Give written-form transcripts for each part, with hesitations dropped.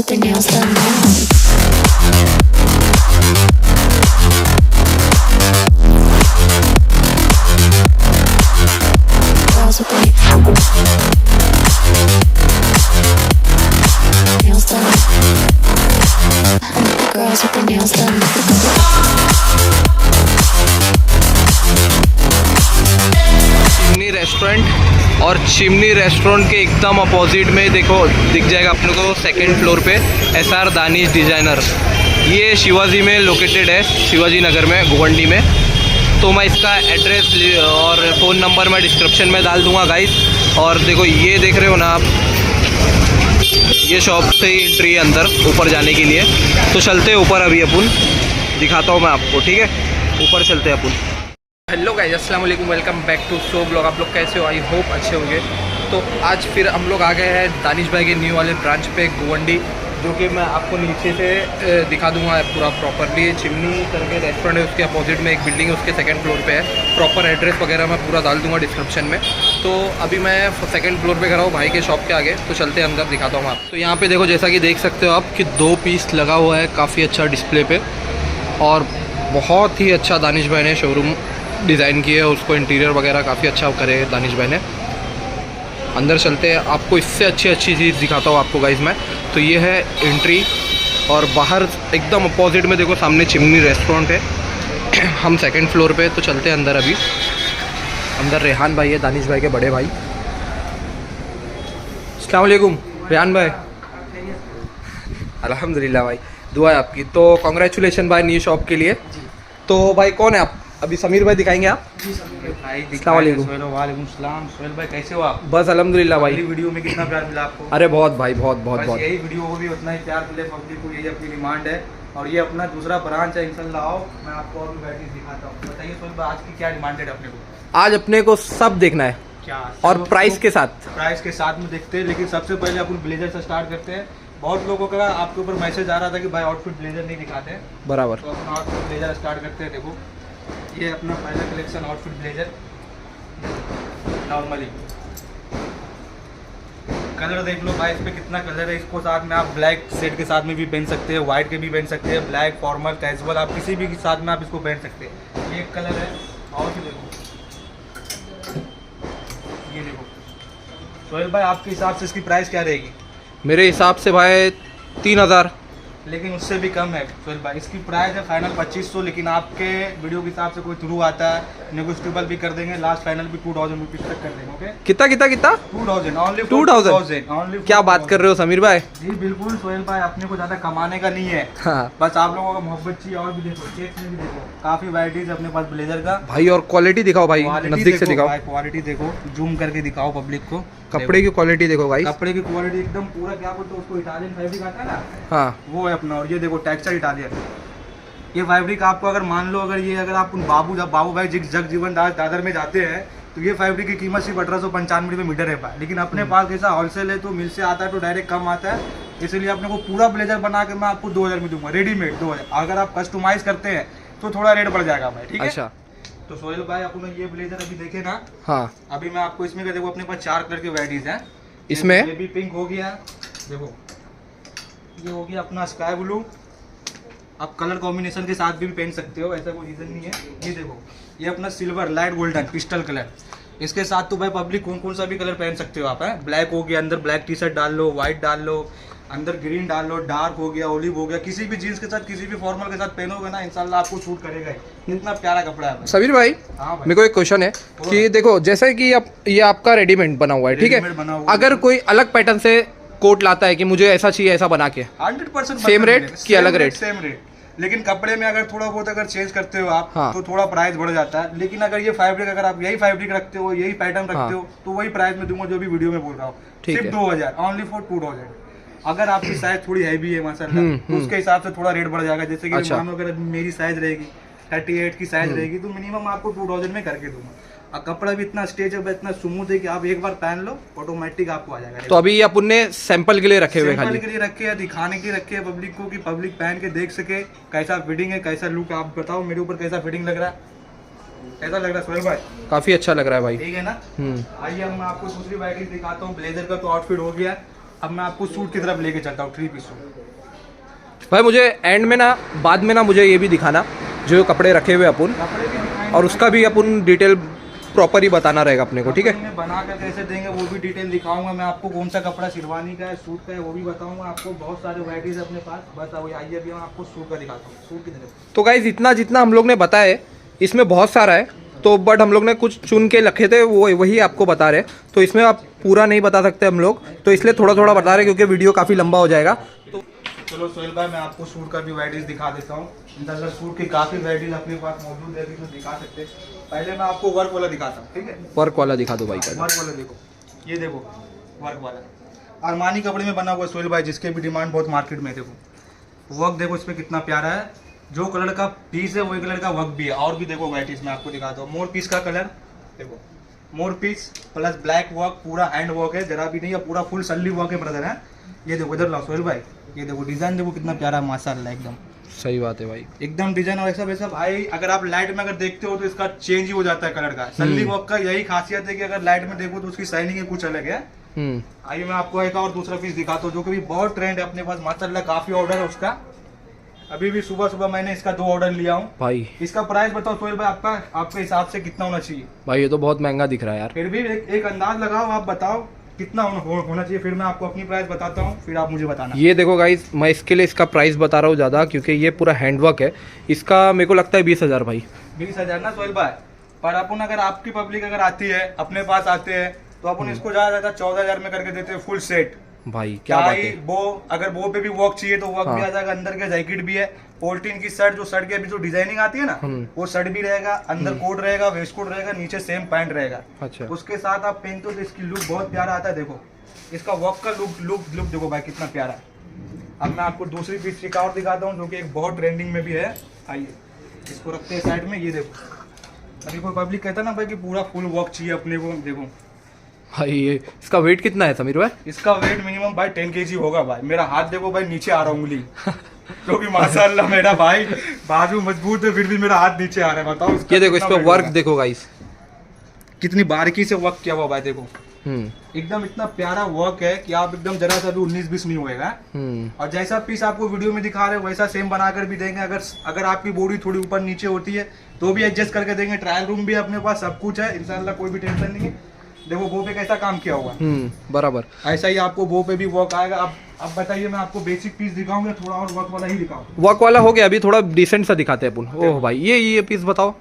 with their nails done now. Girls with their nails done. Girls with their nails done. Chimney restaurant और chimney restaurant के एकदम opposite में देखो दिख जाएगा अपने को सेकंड फ्लोर पे SR दानिश डिज़ाइनर। ये शिवाजी में लोकेटेड है, शिवाजी नगर में, गोवंडी में। तो मैं इसका एड्रेस और फ़ोन नंबर मैं डिस्क्रिप्शन में डाल दूंगा गाइस। और देखो ये देख रहे हो ना आप, ये शॉप से ही एंट्री है अंदर ऊपर जाने के लिए। तो चलते हैं ऊपर, अभी अपन दिखाता हूँ मैं आपको, ठीक है? ऊपर चलते हैं अपन। हेलो गाइस, अस्सलाम वालेकुम, welcome back to show blog. आप लोग कैसे हो? आई होप अच्छे होंगे। तो आज फिर हम लोग आ गए हैं दानिश भाई के न्यू वाले ब्रांच पे गोवंडी, जो कि मैं आपको नीचे से दिखा दूंगा पूरा प्रॉपरली। चिमनी करके रेस्टोरेंट है, उसके अपोजिट में एक बिल्डिंग है, उसके सेकंड फ्लोर पे है। प्रॉपर एड्रेस वगैरह मैं पूरा डाल दूंगा डिस्क्रिप्शन में। तो अभी मैं सेकंड फ्लोर पे खड़ा हूँ भाई के शॉप के आगे, तो चलते हैं अंदर, दिखाता हूँ आप। तो यहाँ पे देखो, जैसा कि देख सकते हो आप कि 2 पीस लगा हुआ है काफ़ी अच्छा डिस्प्ले पे, और बहुत ही अच्छा दानिश भाई ने शोरूम डिज़ाइन किया है, उसको इंटीरियर वगैरह काफ़ी अच्छा करे दानिश भाई ने। अंदर चलते हैं, आपको इससे अच्छी चीज़ दिखाता हूँ आपको गाइस मैं। तो ये है एंट्री, और बाहर एकदम अपोजिट में देखो सामने चिमनी रेस्टोरेंट है। हम सेकंड फ्लोर पे, तो चलते हैं अंदर अभी। अंदर रेहान भाई है, दानिश भाई के बड़े भाई। अस्सलाम वालेकुम रेहान भाई। अल्हम्दुलिल्लाह भाई, दुआ है आपकी। तो कॉन्ग्रेचुलेशन भाई न्यू शॉप के लिए। तो भाई कौन है आप? अभी समीर भाई दिखाएंगे आप। जी समीर भाई, अस्सलाम वालेकुम। वालेकुम सलाम। सोहेल भाई कैसे हो आप? बस अल्हम्दुलिल्लाह भाई। वीडियो में कितना प्यार मिला आपको? अरे बहुत भाई, बहुत बहुत बस बहुत। यही वीडियो को भी उतना ही प्यार मिले पब्लिक को, यही अपनी डिमांड है। और ये अपना दूसरा ब्रांच है, इंशाल्लाह आओ, मैं आपको और भी वैराइटीज दिखाता हूँ। बताइए सोहेल भाई, आज की क्या डिमांडेड है अपने को? आज अपने को सब देखना है, क्या और प्राइस के साथ। प्राइस के साथ में देखते हैं, लेकिन सबसे पहले अपन ब्लेजर से स्टार्ट करते हैं। बहुत लोगों का आपके ऊपर मैसेज आ रहा था कि भाई आउटफिट ब्लेजर नहीं दिखाते हैं, बराबर। तो अपन आउटफिट ब्लेजर स्टार्ट करते हैं। देखो ये अपना पहला collection outfit blazer. Normally colour देख लो भाई, इस पे कितना कलर है। इसको साथ में आप ब्लैक सेट के साथ में भी पहन सकते हैं, व्हाइट के भी पहन सकते हैं, ब्लैक फॉर्मल कैजुअल, आप किसी भी के साथ में आप इसको पहन सकते हैं। ये एक कलर है, और भी देखो, ये देखो। सोहेल भाई आपके हिसाब से इसकी प्राइस क्या रहेगी? मेरे हिसाब से भाई 3000। लेकिन उससे भी कम है सोहेल भाई, इसकी प्राइस है फाइनल 2500। लेकिन आपके वीडियो के हिसाब से कोई थ्रू आता है, नेगोशिएबल भी कर देंगे, लास्ट फाइनल भी 2000 रुपीज तक कर देंगे। ओके, कितना कितना कितना? 2000 ओनली 2000 ओनली। क्या बात कर रहे हो समीर भाई? जी बिल्कुल सोहेल भाई, अपने को ज्यादा कमाने का नहीं है, हाँ बस आप लोगों का मोहब्बत चाहिए। और भी देखो, चेक्स में भी देखो, काफी वैराइटीज अपने पास ब्लेजर का। भाई, और क्वालिटी दिखाओ भाई, नजदीक से दिखाओ। क्वालिटी देखो, जूम करके दिखाओ पब्लिक को। कपड़े की क्वालिटी देखो भाई, कपड़े की क्वालिटी एकदम पूरा, क्या बोलते हैं उसको, इटालियन फैब्रिक आता है ना, हाँ वो है अपना। और ये देखो टेक्सचर इटालियन। ये फैब्रिक आपको अगर मान लो, अगर आप उन बाबू भाई जगजीवन दादर में जाते हैं, तो ये फैब्रिक की कीमत सिर्फ 1895 रुपये मीटर है। लेकिन अपने पास ऐसा होलसेल है, तो मिल से आता है तो डायरेक्ट कम आता है, इसलिए अपने को पूरा ब्लेजर बना के मैं आपको 2000 में दूंगा, रेडीमेड 2000। अगर आप कस्टमाइज करते हैं तो थोड़ा रेट बढ़ जाएगा भाई, ठीक है? अच्छा। तो सोहेल भाई अपन ये ब्लेजर अभी देखे ना, हाँ, अभी मैं आपको इसमें देखो, अपने पास 4 कलर की वैराइटीज हैं। इसमें बेबी पिंक हो गया, देखो ये हो गया अपना स्काई ब्लू। आप कलर कॉम्बिनेशन के साथ भी पहन सकते हो, ऐसा कोई रीज़न नहीं है। ये देखो, ये अपना silver light golden pistol colour. इसके साथ तो भाई पब्लिक कौन सा भी कलर पहन सकते हो आप, है। ब्लैक हो गया, अंदर ब्लैक टी शर्ट डाल लो, व्हाइट डाल लो, अंदर ग्रीन डाल लो, डार्क हो गया, ओलिव हो गया, किसी भी जीन्स के साथ, किसी भी फॉर्मल के साथ पहनोगे ना, इंशाल्लाह आपको सूट करेगा ही। इतना प्यारा कपड़ा है भाई। समीर भाई, हाँ भाई, मेरे को एक क्वेश्चन है कि देखो, जैसे कि ये आपका रेडीमेड बना हुआ है, ठीक रेडीमेड बना है? हुआ है। अगर कोई अलग पैटर्न से कोट लाता है कि मुझे ऐसा चाहिए, ऐसा बना के, 100% सेम रेट कि अलग रेट? सेम रेट, लेकिन कपड़े में अगर थोड़ा बहुत अगर चेंज करते हो आप, हाँ। तो थोड़ा प्राइस बढ़ जाता है। लेकिन अगर ये फैब्रिक, अगर आप यही फैब्रिक रखते हो, यही पैटर्न रखते हाँ। हो, तो वही प्राइस में दूंगा जो भी वीडियो में बोल रहा हूँ, ठीक सिर्फ है। 2000 ओनली फॉर 2000। अगर आपकी साइज थोड़ी हैवी है माशाल्लाह, तो उसके हिसाब से थोड़ा रेट बढ़ जाएगा। जैसे कि अच्छा। मानो अगर मेरी साइज रहेगी 38 की साइज रहेगी, तो मिनिमम आपको 2000 में करके दूंगा। और कपड़ा भी इतना स्ट्रेचेबल, इतना स्मूथ है कि आप एक बार पहन लो, ऑटोमेटिक आपको आ जाएगा। तो अभी ये अपन ने सैंपल के लिए रखे हुए, सैंपल खाली के लिए रखे हैं, दिखाने के लिए रखे हैं पब्लिक को, कि पब्लिक पहन के देख सके कैसा फिटिंग है, कैसा लुक। आप बताओ मेरे ऊपर कैसा फिटिंग लग रहा है, कैसा लग रहा है सोहेल भाई? काफी अच्छा लग रहा है भाई। ठीक है ना? आइए हम आपको दूसरी वैरायटी दिखाता हूँ। ब्लेजर का तो आउटफिट हो गया, अब मैं आपको सूट की तरफ लेके चलता हूँ, 3 पीस सूट। भाई मुझे एंड में ना, बाद में ना, मुझे ये भी दिखाना जो कपड़े रखे हुए अपन, कपड़े भी दिखाएंगे और उसका भी अपन डिटेल प्रॉपर ही बताना रहेगा अपने को, ठीक है। कपड़े बना कर कैसे देंगे वो भी डिटेल दिखाऊंगा मैं आपको। कौन सा कपड़ा शेरवानी का है, सूट का है, वो भी बताऊंगा आपको। बहुत सारे वैराइटीज है अपने पास। बस अब आइए, अभी मैं आपको सूट का दिखाता हूँ। सूट की तरफ तो गाइज इतना जितना हम लोग ने बताया इसमें बहुत सारा है, तो बट हम लोग ने कुछ चुन के रखे थे, वो वही आपको बता रहे। तो इसमें आप पूरा नहीं बता सकते हम लोग, तो इसलिए थोड़ा थोड़ा बता रहे क्योंकि वीडियो काफ़ी लंबा हो जाएगा। तो चलो सोहेल भाई, मैं आपको सूट का भी वैराइटीज दिखा देता हूँ। इंशाल्लाह सूट की काफ़ी वैराइटीज अपने पास मौजूद है, तो दिखा सकते हैं। पहले मैं आपको वर्क वाला दिखाता हूँ, ठीक है। वर्क वाला दिखा दो भाई। वर्क वाला देखो, ये देखो वर्क वाला अरमानी कपड़े में बना हुआ सोहेल भाई, जिसके भी डिमांड बहुत मार्केट में। देखो वर्क, देखो इस पर कितना प्यारा है। जो कलर का पीस है वही कलर का वर्क भी है। और भी देखो वैराइटीज मैं आपको दिखाता हूँ। मोर पीस का कलर देखो, मोर पीस प्लस ब्लैक वर्क, पूरा हैंड वर्क है, जरा भी नहीं है, पूरा फुल सल्ली वर्क है ब्रदर है। ये देखो इधर लाओ सोहेल भाई, ये देखो डिजाइन देखो कितना प्यारा है माशाल्लाह, एकदम सही बात है भाई, एकदम डिजाइन वैसा वैसा भाई। अगर आप लाइट में अगर देखते हो तो इसका चेंज ही हो जाता है कलर का। सल्ली वर्क का यही खासियत है कि अगर लाइट में देखो तो उसकी शाइनिंग ही कुछ अलग है। आइए मैं आपको एक और दूसरा पीस दिखाता हूँ, जो कि भी बहुत ट्रेंड है अपने पास माशाल्लाह, काफी ऑर्डर है उसका। अभी भी सुबह सुबह मैंने इसका 2 ऑर्डर लिया हूँ भाई। इसका प्राइस बताओ सोहेल भाई, आपके हिसाब से कितना होना चाहिए? भाई ये तो बहुत महंगा दिख रहा है यार। फिर भी एक अंदाज लगाओ, आप बताओ कितना होना चाहिए, फिर मैं आपको अपनी प्राइस बताता हूँ, फिर आप मुझे बताना। ये देखो गाइस, मैं इसके लिए इसका प्राइस बता रहा हूँ ज़्यादा, क्योंकि ये पूरा हैंडवर्क है। इसका मेरे को लगता है 20,000 भाई। 20,000 ना सोहेल भाई, पर अपन अगर आपकी पब्लिक अगर आती है, अपने पास आते हैं, तो अपन इसको ज़्यादा 14,000 में करके देते हैं फुल सेट। भाई क्या बात है। वो अगर वो पे भी वर्क चाहिए तो वर्क भी आ जाएगा, अंदर के जैकेट भी है, पोल्टीन की शर्ट, जो शर्ट की अभी जो डिजाइनिंग आती है ना, वो शर्ट भी रहेगा, अंदर कोट रहेगा, वेस्ट कोट रहेगा, नीचे सेम पैंट रहेगा। अच्छा, उसके साथ आप पहनते हो तो इसकी लुक बहुत प्यारा आता है। देखो इसका वर्क का लुक देखो भाई कितना प्यारा है। अब मैं आपको दूसरी पीस का और दिखाता हूँ, जो कि एक बहुत ट्रेंडिंग में भी है। आइए इसको रखते हैं साइड में। ये देखो, अभी कोई पब्लिक कहता है ना भाई कि पूरा फुल वर्क चाहिए अपने को, देखो भाई ये इसका वेट कितना है समीर भाई? इसका वेट मिनिमम भाई 10 kg होगा भाई। मेरा हाथ देखो भाई, नीचे आ रहा उंगली क्योंकि माशाल्लाह मेरा भाई बाजू मजबूत है, फिर भी मेरा हाथ नीचे आ रहा है। बताओ ये देखो, इस पे वर्क देखो गाइस, कितनी बारीकी से वर्क किया हुआ भाई। देखो एकदम इतना प्यारा वर्क है कि आप एकदम जरा सा भी 19-20 नहीं होएगा। और जैसा पीस आपको वीडियो में दिखा रहे हैं वैसा सेम बनाकर भी देंगे। अगर आपकी बॉडी थोड़ी ऊपर नीचे होती है तो भी एडजस्ट करके देंगे। ट्रायल रूम भी अपने पास सब कुछ है इंशाल्लाह, कोई भी टेंशन नहीं है। देखो वो पे कैसा काम किया हुआ, बराबर ऐसा ही आपको वो पे भी वर्क आएगा। अब बताइए, मैं आपको बेसिक पीस दिखाऊंगा, थोड़ा और वर्क वाला ही दिखाऊं। वर्क वाला हो गया, अभी थोड़ा डिसेंट सा दिखाते हैं अपन। ओह भाई, ये पीस बताओ।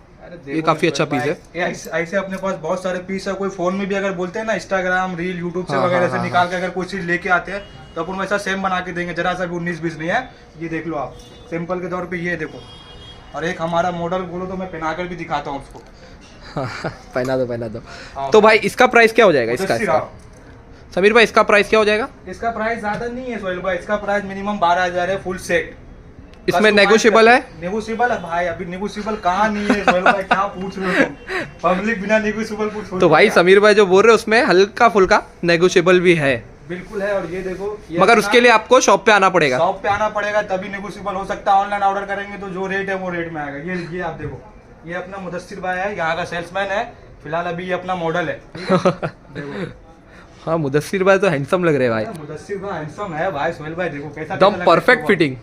ये काफी अच्छा पीस है। ऐसे अपने पास बहुत सारे पीस है। कोई फोन में भी अगर बोलते हैं ना, इंस्टाग्राम रील यूट्यूब से वगैरह से निकाल के अगर कोई चीज लेके आते हैं तो अपन वैसा सेम बना के देंगे, जरा सा भी 19-20 नहीं है। ये देख लो आप, सिंपल के तौर पे ये देखो। और एक हमारा मॉडल बोलो तो मैं पहना कर भी दिखाता हूँ उसको। पहना दो। तो भाई इसका प्राइस क्या हो जाएगा इसका? समीर भाई इसका प्राइस क्या हो जाएगा? इसका प्राइस ज्यादा नहीं है सोहेल भाई, इसका प्राइस मिनिमम 12,000 है फुल सेट। इसमें नेगोशिएबल है? नेगोशिएबल है भाई, अभी नेगोशिएबल कहाँ नहीं है सोहेल भाई, क्या पूछ रहे हो तुम? पब्लिक बिना नेगोशिएबल पूछ। तो भाई समीर भाई जो बोल रहे हैं उसमें हल्का फुल्का नेगोशिएबल भी है। बिल्कुल है। और ये देखो, मगर उसके लिए आपको शॉप पे आना पड़ेगा। शॉप पे आना पड़ेगा तभी नेगोशिएबल हो सकता है। ऑनलाइन ऑर्डर करेंगे तो जो रेट है वो रेट में आएगा। ये आप देखो, ये अपना मुदस्सिर भाई है, यहाँ का सेल्समैन है फिलहाल, अभी ये अपना मॉडल है। देखो हाँ, मुदस्सिर भाई तो हैंडसम लग रहे हैं भाई। मुदस्सिर भाई हैंडसम है भाई। सोहेल भाई देखो कैसा एकदम परफेक्ट फिटिंग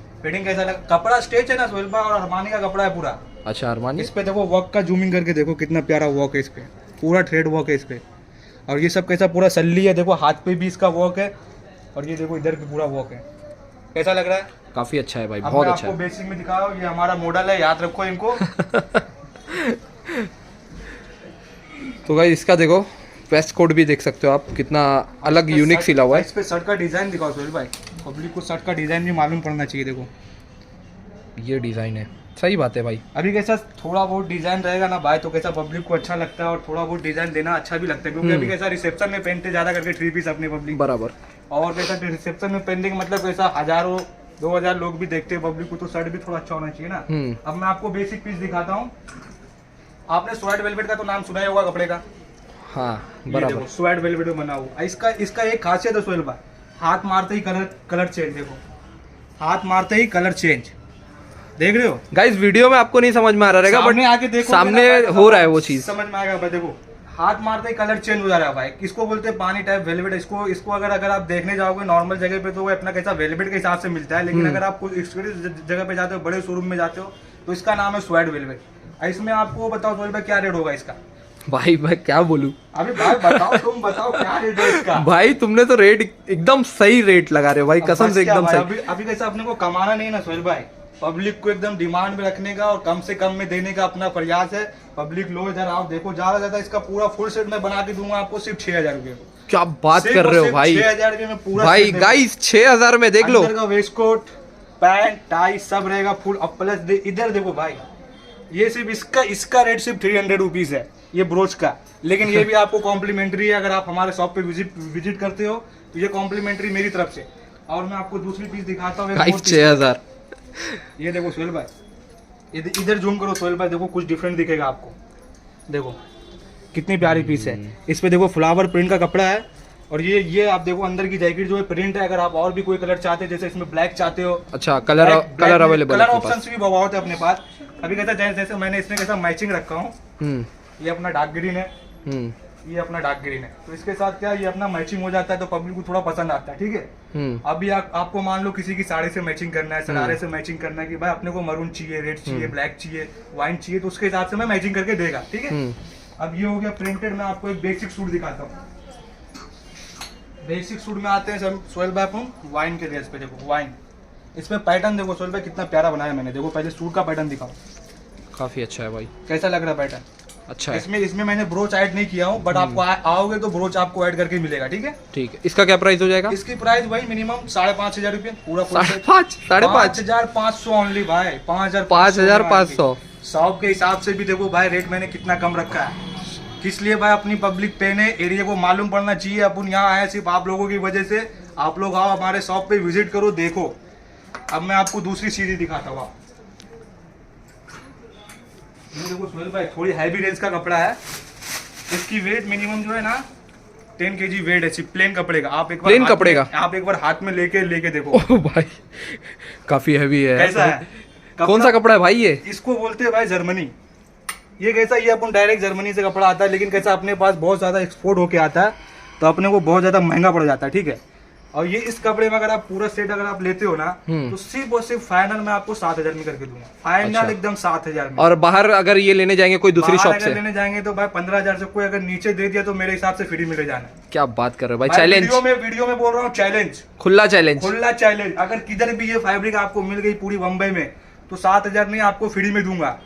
कैसा लगा। कपड़ा स्टेच है ना सोहेल भाई, और अरमानी का कपड़ा है पूरा। अच्छा, अरमानी। इस पे देखो वर्क का जूमिंग करके देखो कितना प्यारा वर्क है इस पे, पूरा थ्रेड वर्क है इस पे। और ये सब कैसा पूरा सल्ली है, देखो हाथ पे भी इसका वर्क है, और ये देखो इधर भी पूरा वर्क है। कैसा लग रहा है? काफी अच्छा है भाई, बहुत अच्छा है। आपको बेसिक में दिखाओ, ये हमारा मॉडल है, याद रखो इनको। तो गाइस इसका देखो वेस्ट कोट भी देख सकते हो आप, कितना अलग यूनिक सिला हुआ है। इस पे शर्ट का डिजाइन दिखाओ सोहेल भाई, पब्लिक को शर्ट का डिजाइन भी मालूम पड़ना चाहिए। देखो ये डिजाइन है, सही बात है भाई। अभी कैसा थोड़ा बहुत डिजाइन रहेगा ना भाई, तो कैसा पब्लिक को अच्छा लगता है, और थोड़ा बहुत डिजाइन देना अच्छा भी लगता है। क्योंकि अभी कैसा रिसेप्शन में पहनते ज्यादा करके 3 पीस अपनी पब्लिक, बराबर। और कैसा रिसेप्शन में पहनने का मतलब कैसा 1000 2000 लोग भी देखते हैं पब्लिक को, तो शर्ट भी थोड़ा अच्छा होना चाहिए ना। अब मैं आपको बेसिक पीस दिखाता हूँ। आपने स्वेट वेलवेट का तो नाम सुना ही होगा कपड़े का। हाँ बराबर, स्वेट वेलवेट में बना हुआ। इसका एक खासियत है सोहेल भाई, हाथ मारते ही कलर चेंज। देखो हाथ मारते ही कलर चेंज, देख रहे हो गाइस? वीडियो में आपको नहीं समझ में आ रहा रहेगा, बट आके देखो, सामने हो रहा है वो चीज, समझ में आएगा भाई। देखो हाथ मारते ही कलर चेंज हो जा रहा है भाई। इसको बोलते हैं पानी टाइप वेलवेट। इसको अगर आप देखने जाओगे नॉर्मल जगह पे तो वो अपना कैसा वेलवेट के हिसाब से मिलता है, लेकिन अगर आप जगह पे जाते हो, बड़े शोरूम में जाते हो, तो इसका नाम है स्वेट वेलवेट। इसमें आपको बताओ सोहेल भाई क्या रेट होगा इसका? भाई मैं क्या बोलूं? अभी भाई बताओ, तुम बताओ क्या रेट है इसका? भाई तुमने तो रेट एकदम सही रेट लगा रहे हो भाई, कसम से एकदम सही। अभी कैसा अपने को कमाना नहीं ना सोहेल भाई, पब्लिक को एकदम डिमांड में रखने का और कम से कम में देने का अपना प्रयास है। पब्लिक लो इधर आओ, देखो ज्यादा इसका पूरा फुल सेट में बना के दूंगा आपको सिर्फ 6000 रुपये। क्या बात कर रहे हो भाई? 6000 रुपये में पूरा भाई गाइस 6000 में देख लो। अंदर का वेस्ट कोट, पैंट, टाई सब रहेगा फुल। अब प्लस इधर देखो भाई, ये सिर्फ इसका रेट सिर्फ 300 रुपीज है, ये ब्रोच का। लेकिन ये भी आपको कॉम्प्लीमेंट्री है, अगर आप हमारे शॉप पे विजिट करते हो तो ये कॉम्प्लीमेंट्री मेरी तरफ से। और मैं आपको दूसरी पीस दिखाता हूँ। 6000। ये देखो सोहेल भाई, इधर जूम करो सोहेल भाई, देखो कुछ डिफरेंट दिखेगा आपको। देखो कितनी प्यारी पीस है। इस पे देखो फ्लावर प्रिंट का कपड़ा है, और ये आप देखो अंदर की जैकेट जो है प्रिंट है। अगर आप और भी कोई कलर चाहते हो, जैसे इसमें ब्लैक चाहते हो, अच्छा कलर अवेलेबल, कलर ऑप्शंस भी बहुत है अपने पास। अभी कैसा जैसे मैंने इसमें कैसा मैचिंग रखा हूँ, ये अपना डार्क ग्रीन है, ये अपना डार्क ग्रीन है, तो इसके साथ क्या ये अपना मैचिंग हो जाता है, तो पब्लिक को थोड़ा पसंद आता है। ठीक है, अभी आपको मान लो किसी की साड़ी से मैचिंग करना है, शरारे से मैचिंग करना है, कि भाई अपने को मरून चाहिए, रेड चाहिए, ब्लैक चाहिए, वाइन चाहिए, तो उसके हिसाब से मैं मैचिंग करके देगा। ठीक है, अब ये हो गया प्रिंटेड। मैं आपको एक बेसिक सूट दिखाता हूँ। बेसिक सूट में आते हैं सब सोहेल भाई अपन वाइन के ड्रेस पे। देखो वाइन, इसमें पैटर्न देखो सोहेल भाई कितना प्यारा बनाया मैंने। देखो पहले सूट का पैटर्न दिखाओ, काफी अच्छा है भाई। कैसा लग रहा है पैटर्न? अच्छा है। इसमें मैंने ब्रोच ऐड नहीं किया हूँ, बट आपको आओगे तो ब्रोच आपको ऐड करके मिलेगा। ठीक है, ठीक है। इसका क्या प्राइस हो जाएगा? इसकी प्राइस वही मिनिमम 5500 रुपये पूरा। 5500 ओनली भाई, 5500। शॉप के हिसाब से भी देखो भाई रेट मैंने कितना कम रखा है। किस लिए भाई? अपनी पब्लिक पे ने एरिया को मालूम पड़ना चाहिए अपन यहाँ आए सिर्फ आप लोगों की वजह से। आप लोग आओ हमारे शॉप पे विजिट करो, देखो। अब मैं आपको दूसरी चीज दिखाता हूँ। ये देखो सोहेल भाई थोड़ी हैवी रेंज का कपड़ा है। इसकी वेट मिनिमम जो है ना 10 kg वेट है, सिर्फ प्लेन कपड़े का। आप एक बार प्लेन कपड़े का आप एक बार हाथ में लेके देखो। ओह भाई काफी हैवी है। कैसा है? कौन सा कपड़ा है भाई ये? इसको बोलते हैं भाई जर्मनी। ये कैसा, ये अपन डायरेक्ट जर्मनी से कपड़ा आता है, लेकिन कैसा अपने पास बहुत ज्यादा एक्सपोर्ट होके आता है, तो अपने को बहुत ज्यादा महंगा पड़ जाता है। ठीक है, और ये इस कपड़े में अगर आप पूरा सेट अगर आप लेते हो ना, तो सिर्फ और सिर्फ फाइनल मैं आपको 7000 में करके दूंगा। फाइनल अच्छा। एकदम 7000 में। और बाहर अगर ये लेने जाएंगे कोई दूसरी शॉप से लेने जाएंगे तो भाई 15000 से कोई अगर नीचे दे दिया तो मेरे हिसाब से फ्री मिले जाना। क्या बात कर रहे हो भाई? चैलेंज वीडियो में बोल रहा हूँ, चैलेंज, खुला चैलेंज। अगर किधर भी ये फैब्रिक आपको मिल गई पूरी बम्बई में, तो 7000 नहीं आपको फ्री में दूंगा,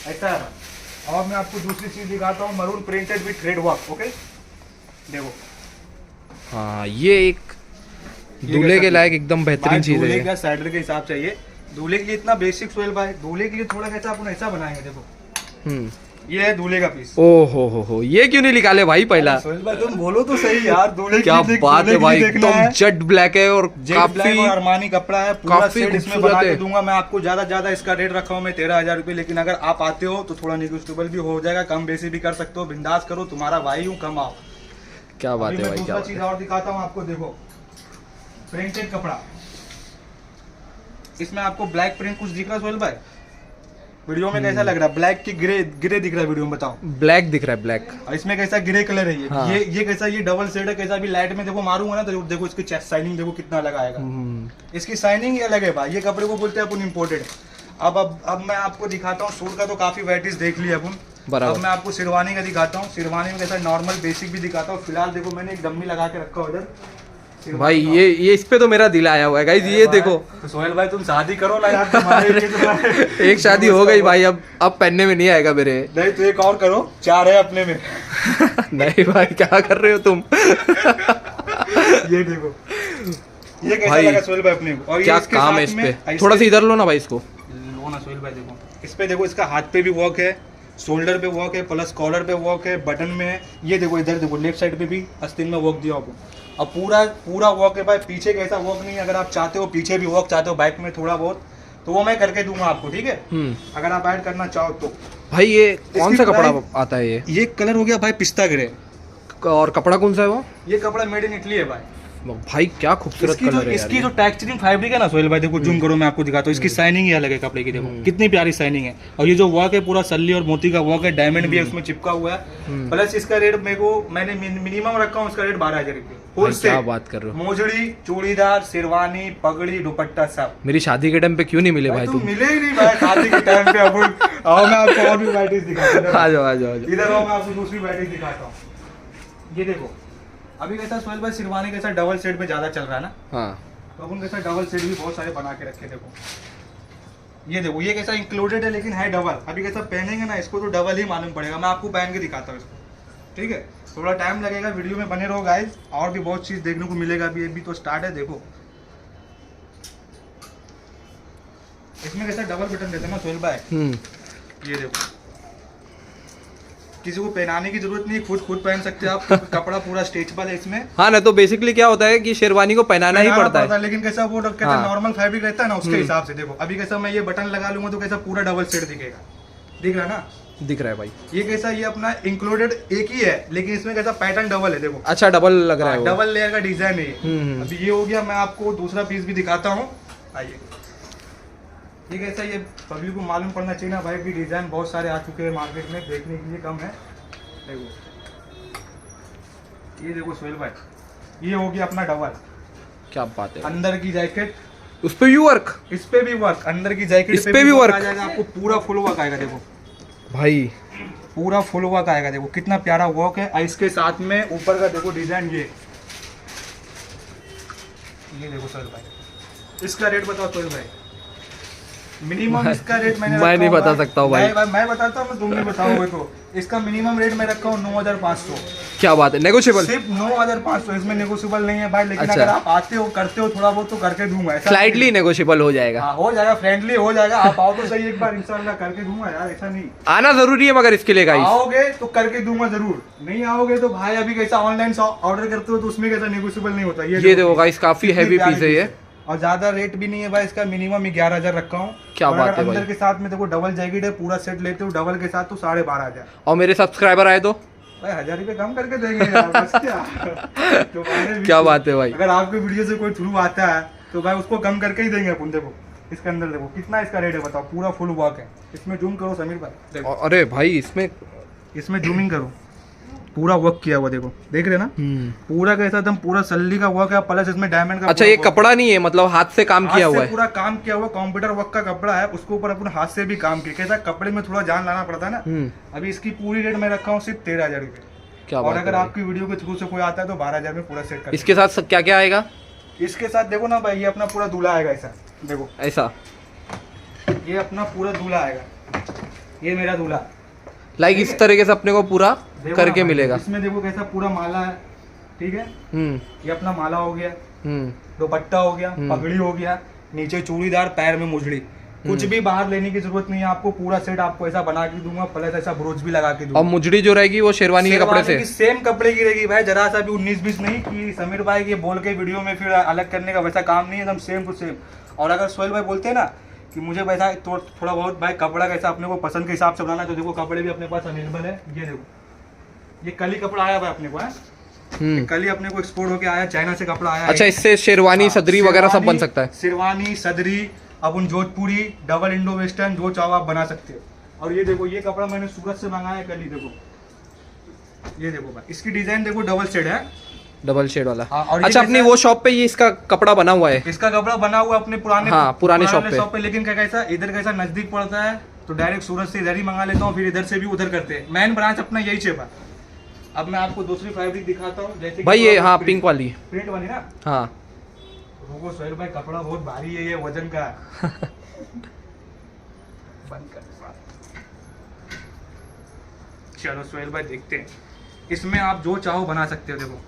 ऐसा है। और मैं आपको दूसरी चीज दिखाता हूँ, maroon printed with thread work. Okay देखो, हाँ ये एक दूल्हे के लायक एकदम बेहतरीन चीज है। दूल्हे का सैडल के हिसाब से ये दूल्हे के लिए इतना बेसिक सोहेल भाई, दूल्हे के लिए थोड़ा कैसा अपन ऐसा बनाएंगे। देखो ये है दूल्हे का पीस। ओ हो ये क्यों नहीं निकाले भाई पहला? सोहेल भाई तुम बोलो तो सही यार, दूल्हे क्या बात है भाई, एकदम जेट ब्लैक है और काफी अरमानी कपड़ा है, पूरा सेट इसमें बना के दूंगा मैं आपको। ज्यादा इसका रेट रखा हूँ मैं 13000 रुपये, लेकिन अगर आप आते हो तो थोड़ा निगोशिएबल भी हो जाएगा, कम बेसी भी कर सकते हो। बिंदास करो, तुम्हारा भाई हूँ, कम आओ। क्या बात है भाई, क्या चीज और दिखाता हूँ आपको। देखो प्रिंटेड कपड़ा, इसमें आपको ब्लैक प्रिंट कुछ दिख रहा है सोहेल भाई? वीडियो में कैसा लग रहा है? ब्लैक की ग्रे दिख रहा है वीडियो में, बताओ। ब्लैक दिख रहा है, ब्लैक। और इसमें कैसा ग्रे कलर है ये। हाँ। ये कैसा, ये डबल शेड है। कैसा भी लाइट में देखो मारूंगा ना तो देखो इसकी चेस्ट शाइनिंग देखो कितना लगाएगा। इसकी शाइनिंग ही अलग है भाई। ये कपड़े को बोलते हैं अपन इम्पोर्टेड। अब मैं आपको दिखाता हूँ सूट का, तो काफी वैराइटीज देख लिया अपन। अब मैं आपको शेरवानी का दिखाता हूँ। शेरवानी में कैसा नॉर्मल बेसिक भी दिखाता हूँ। फिलहाल देखो मैंने एक डम्मी लगा के रखा है उधर भाई। ये इस पे तो मेरा दिल आया हुआ है गाइस, ये देखो। तो सोहेल भाई तुम शादी करो ना यार, तुम्हारे एक शादी हो गई भाई, अब पहनने में नहीं आएगा मेरे। नहीं तो एक और करो, 4 है अपने में। नहीं भाई क्या कर रहे हो तुम? ये देखो, ये कैसा लगा सोहेल भाई अपने को? और क्या काम है इस पे? थोड़ा सा इधर लो ना भाई, इसको लो ना सोहेल भाई। देखो इस पे, देखो इसका हाथ पे भी वर्क है, शोल्डर पे वर्क है, प्लस कॉलर पे वर्क है, बटन में है। ये देखो इधर देखो, लेफ्ट साइड पे भी आस्तीन में वर्क दिया आपको। अब पूरा वर्क है भाई। पीछे कैसा वर्क नहीं है, अगर आप चाहते हो पीछे भी वर्क चाहते हो बैक में थोड़ा बहुत, तो वो मैं करके दूंगा आपको। ठीक है, अगर आप ऐड करना चाहो तो। भाई ये कौन सा कपड़ा आता है? ये कलर हो गया भाई पिस्ता ग्रे। और कपड़ा कौन सा है वो? ये कपड़ा मेड इन इटली है भाई। भाई क्या खूबसूरत इसकी जो कलर है इसकी यार जो टेक्सचरिंग फैब्रिक है ना सोहेल भाई, देखो जूम करो, मैं आपको दिखाता हूँ। इसकी शाइनिंग ही अलग है कपड़े की, देखो कितनी प्यारी शाइनिंग है। और ये जो वर्क है पूरा सल्ली और मोती का वर्क है, डायमंड भी है उसमें चिपका हुआ है। प्लस इसका रेट मैंने मिनिमम रखा हूँ, उसका रेट 12,000 रुपये भाई, होलसेल। क्या बात कर रहे हो। मोजड़ी, चूड़ीदार, शेरवानी, पगड़ी, दुपट्टा सब। मेरी शादी के टाइम पे क्यों नहीं मिले भाई तुम तुम। मिले ही नहीं भाई शादी के टाइम पे। अब आओ मैं आपको और भी वैराइटीज दिखाता हूँ। आ जाओ आ जाओ आ जाओ। इधर आओ, मैं आपको दूसरी वैराइटीज दिखाता हूँ। ये देखो अभी कैसा सोहेल भाई शेरवानी कैसा डबल सेट में ज्यादा चल रहा है ना, हाँ तो अपन कैसा डबल सेट भी बहुत सारे बना के रखे। देखो ये देखो, ये कैसा इंक्लूडेड है लेकिन है डबल। अभी कैसा पहनेंगे ना इसको तो डबल ही मालूम पड़ेगा। मैं आपको पहन के दिखाता हूँ इसको, ठीक है। थोड़ा टाइम लगेगा, वीडियो में बने रहो गाइस, और भी बहुत चीज देखने को मिलेगा। अभी तो स्टार्ट है। देखो इसमें कैसा डबल बटन देते हैं ना सोहेल भाई। ये देखो, किसी को पहनाने की जरूरत नहीं, खुद पहन सकते हैं आप। कपड़ा पूरा स्ट्रेचेबल है इसमें। हाँ ना, तो बेसिकली क्या होता है कि शेरवानी को पहनाना ही पड़ता है। लेकिन कैसा वो कहते हैं हाँ। नॉर्मल फैब्रिक रहता है ना, उसके हिसाब से। देखो अभी कैसा मैं ये बटन लगा लूंगा तो कैसा पूरा डबल सेट दिखेगा, दिख रहा है ना। दिख रहा है भाई। ये कैसा, ये अपना इंक्लूडेड एक ही है लेकिन इसमें कैसा पैटर्न डबल है। देखो अच्छा डबल लग रहा है वो। डबल लेयर का डिजाइन है ये। हम्म। अभी ये हो गया, मैं आपको दूसरा पीस भी दिखाता हूँ। आइए, ये कैसा, ये पब्लिक को मालूम पड़ना चाहिए ना भाई कि डिजाइन बहुत सारे आ चुके हैं मार्केट में, देखने के लिए कम है। देखो ये देखो सोहेल भाई, ये हो गया अपना डबल। क्या बात है। अंदर की जैकेट, उस पे भी वर्क। इस पे भी वर्क, अंदर की जैकेट इस पे भी वर्क आ जाएगा आपको, पूरा फुल वर्क आएगा। देखो भाई पूरा फुल वर्क आएगा, देखो कितना प्यारा वर्क है। और इसके साथ में ऊपर का देखो डिजाइन, ये देखो सोहेल भाई। इसका रेट बताओ सोहेल भाई, मिनिमम इसका रेट मैंने मैं नहीं बता सकता हूँ भाई। मैं बताता हूँ, तुम नहीं बताओगे तो। इसका मिनिमम रेट मैं रखा हूँ 9,500। क्या बात है, नेगोशिएबल। सिर्फ 9,500, इसमें नेगोशिएबल नहीं है भाई। लेकिन अच्छा। अगर आप आते हो करते हो थोड़ा बहुत तो करके दूंगा, ऐसा स्लाइटली नेगोशिएबल हो जाएगा। हाँ, हो जाएगा, फ्रेंडली हो जाएगा। आप आओ तो सही, एक बार इंशाल्लाह करके दूंगा यार, ऐसा नहीं। आना जरूरी है मगर इसके लिए गाइस। आओगे तो करके दूंगा जरूर, नहीं आओगे तो भाई अभी कैसा ऑनलाइन ऑर्डर करते हो तो उसमें कैसा नेगोशिएबल नहीं होता। ये देखो गाइस, काफी हैवी पीस है ये। और ज्यादा रेट भी नहीं है भाई इसका, मिनिमम 11,000 रखा हूँ। क्या और बात अगर है भाई। अंदर के साथ में देखो डबल जैकेट है, पूरा सेट लेते हो डबल के साथ तो 12,500। और मेरे सब्सक्राइबर आए तो भाई 1,000 रुपये कम करके देंगे यार, बस क्या। तुम्हारे भी क्या बात है भाई। अगर आपके वीडियो से कोई थ्रू आता है तो भाई उसको कम करके ही देंगे अपन। देखो इसके अंदर देखो कितना इसका रेट है, बताओ। पूरा फुल वर्क है इसमें, जूम करो समीर भाई, देखो अरे भाई इसमें जूमिंग करो, पूरा वर्क किया हुआ, देखो देख रहे ना। पूरा कैसा एकदम पूरा सल्ली का वर्क है, प्लस इसमें डायमंड का। अच्छा, ये कपड़ा नहीं है, मतलब हाथ से काम किया हुआ है। पूरा काम किया हुआ कंप्यूटर वर्क का कपड़ा है, उसके ऊपर अपन हाथ से भी काम किया। कैसा कपड़े में थोड़ा जान लाना पड़ता है ना। अभी इसकी पूरी रेट मैं रखा हूँ सिर्फ 13,000 रुपये। क्या और बात अगर है। आपकी वीडियो के थ्रू से कोई आता है तो 12,000 में पूरा सेट कर। इसके साथ क्या क्या आएगा? इसके साथ देखो ना भाई, ये अपना पूरा दूल्हा आएगा ऐसा। देखो ऐसा, ये अपना पूरा दूल्हा आएगा, ये मेरा दूल्हा। लाइक इस तरीके से अपने को पूरा देखो करके ना भाई, मिलेगा। इसमें देखो कैसा पूरा माला है, ठीक है। ये अपना माला हो गया, दुपट्टा हो गया, पगड़ी हो गया, नीचे चूड़ीदार, पैर में मुजड़ी। कुछ भी बाहर लेने की जरूरत नहीं है आपको, पूरा सेट आपको ऐसा बना के दूंगा, प्लस ऐसा ब्रोच भी लगा के दूंगा। और मुजड़ी जो रहेगी वो शेरवानी के कपड़े से सेम कपड़े की रहेगी भाई, जरा सा भी 19-20 नहीं कि समीर भाई ये बोल के वीडियो में फिर अलग करने का, वैसा काम नहीं है, एकदम सेम टू सेम। और अगर सोहेल भाई बोलते हैं ना कि मुझे वैसा थोड़ा बहुत भाई कपड़ा कैसा अपने को पसंद के हिसाब से बनाना, तो देखो कपड़े भी अपने पास अवेलेबल है। ये देखो, ये कल ही कपड़ा आया भाई अपने को है, कल ही अपने को एक्सपोर्ट होके आया, चाइना से कपड़ा आया। अच्छा, इससे शेरवानी, सदरी वगैरह सब बन सकता है। शेरवानी, सदरी, अपन जोधपुरी, डबल इंडो वेस्टर्न, जो चाहो आप बना सकते हो। और ये देखो, ये कपड़ा मैंने सूरत से मंगाया है कल ही। देखो ये देखो भाई, इसकी डिजाइन देखो, डबल शेड है, डबल शेड वाला। हाँ, और ये अच्छा, अपनी कैसा- वो शॉप पे ये इसका कपड़ा बना हुआ है। इसका कपड़ा बना हुआ अपने पुराने शॉप पे। लेकिन क्या कैसा इधर कैसा नजदीक पड़ता है तो डायरेक्ट सूरत से इधर ही मंगा लेता हूँ, फिर इधर से भी उधर करते हैं। मेन ब्रांच अपना यही है। अब मैं आपको दूसरी फैब्रिक दिखाता हूँ, जैसे भाई ये हाँ पिंक वाली। प्रिंट वाली ना। हाँ रुको सोहेल भाई, कपड़ा बहुत भारी है, ये वजन का है। बंद कर। चलो सोहेल भाई देखते हैं, इसमें आप जो चाहो बना सकते हो। देखो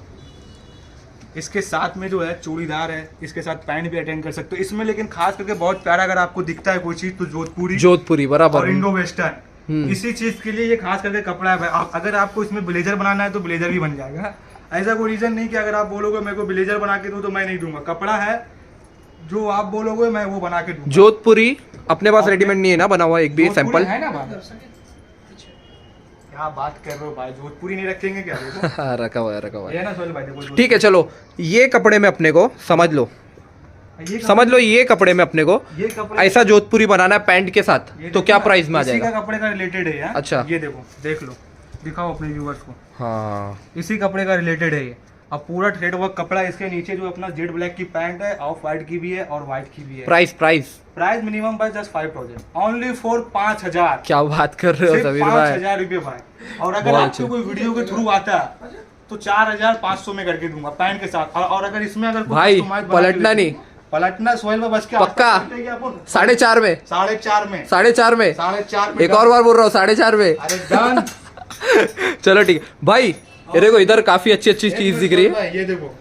इसके साथ में जो है चूड़ीदार है, इसके साथ पैंट भी अटेंड कर सकते हो इसमें। लेकिन खास करके बहुत प्यारा अगर आपको दिखता है कोई चीज तो जोधपुरी बराबर और इंडो वेस्टर्न, इसी चीज के लिए ये खास करके कपड़ा है भाई। अगर आपको इसमें ब्लेजर बनाना है तो ब्लेजर भी बन जाएगा। ऐसा कोई रीजन नहीं कि अगर आप बोलोगे मेरे को ब्लेजर बना के दूं तो मैं नहीं दूंगा। कपड़ा है, जो आप बोलोगे मैं वो बना के दूंगा। जोधपुरी अपने पास रेडीमेड नहीं है ना बना हुआ एक भी सैंपल? है ना, क्या बात कर रहे हो भाई, जोधपुरी नहीं रखेंगे क्या? देखो रखा हुआ है, रखा हुआ है। ये ना सोहेल भाई, देखो ठीक है चलो, ये कपड़े में अपने को समझ लो, समझ लो ये कपड़े में अपने को ये कपड़े ऐसा जोधपुरी बनाना है पैंट के साथ, तो क्या प्राइस में आ इसी जाएगा? का कपड़े का रिलेटेड है यार। अच्छा। ये देखो, देख लो, दिखाओ अपने व्यूअर्स को। हाँ इसी कपड़े का रिलेटेड है ये। अब पूरा थ्रेड वर्क कपड़ा, इसके नीचे जो अपना जेड ब्लैक की पैंट है, ऑफ व्हाइट की भी है और व्हाइट की भी है। प्राइस प्राइस प्राइस मिनिमम भाई जस्ट 5000, ओनली फॉर 5000। क्या बात कर रहे हो सिर्फ समीर भाई? 5000 रुपए भाई। और अगर बहुत आपको अच्छे। कोई वीडियो के थ्रू आता है तो 4500 में करके दूंगा पैंट के साथ। और अगर इसमें अगर कोई भाई, customize बना के पलटना लेते- नहीं। पलटना सोहेल में बस के पक्का? आसपास पलटेगी अपन। 4.5 में, 4.5 में, 4.5 में, 4.5 में। एक और बार बोल रहा हूँ 4.5 में। अरे डन। चलो ठीक है भाई, ये देखो इधर काफी अच्छी अच्छी चीज दिख रही है। ये देखो,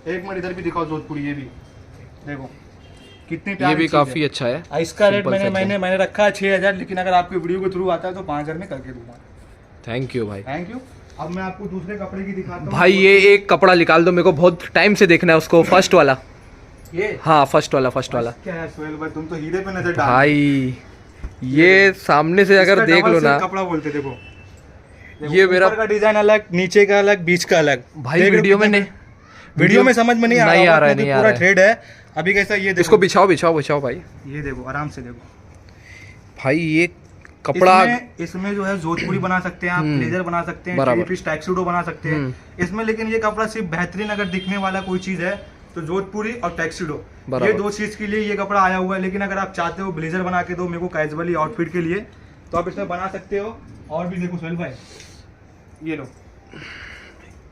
एक मिनट इधर भी दिखाओ जोधपुरी, ये भी देखो कितनी ये प्यारी भी चीज काफी है। अच्छा है। इसका रेट Simple सा मैंने रखा है 6000, लेकिन अगर आपके वीडियो के थ्रू आता है तो 5000 में करके दूंगा। थैंक यू भाई। Thank you. अब मैं आपको दूसरे कपड़े की दिखाता हूँ। भाई ये एक कपड़ा निकाल दो, मेरे को बहुत टाइम से देखना है उसको, फर्स्ट वाला। ये हाँ फर्स्ट वाला, फर्स्ट वाला। क्या है सोहेल भाई, तुम तो हीरे पे नजर डाल। भाई ये सामने से अगर इसका देख डबल लो सेट ना, कपड़ा बोलते, देखो ये मेरा ऊपर का डिजाइन अलग, नीचे का अलग, बीच का अलग। भाई देख लो वीडियो में कितना- नहीं, वीडियो में समझ में नहीं आ रहा नहीं आ रहा है, क्योंकि नहीं आ पूरा रहा है। थ्रेड है। अभी कैसा, ये इसको देखो, बिछाओ बिछाओ बिछाओ भाई। ये देखो आराम से देखो। भाई ये कपड़ा इसमें जो है जोधपुरी बना सकते हैं आप, ब्लेजर बना सकते हैं, बराबर। थ्री पीस टैक्सीडो बना सकते हैं इसमें। लेकिन ये कपड़ा सिर्फ बेहतरीन अगर दिखने वाला कोई चीज है तो जोधपुरी और टैक्सीडो, बराबर। ये दो चीज के लिए ये कपड़ा आया हुआ है। लेकिन अगर आप चाहते हो ब्लेजर बना के दो मेरे को कैजुअली आउटफिट के लिए, तो आप इसमें बना सकते हो। और भी देखो सोहेल भाई, ये लो,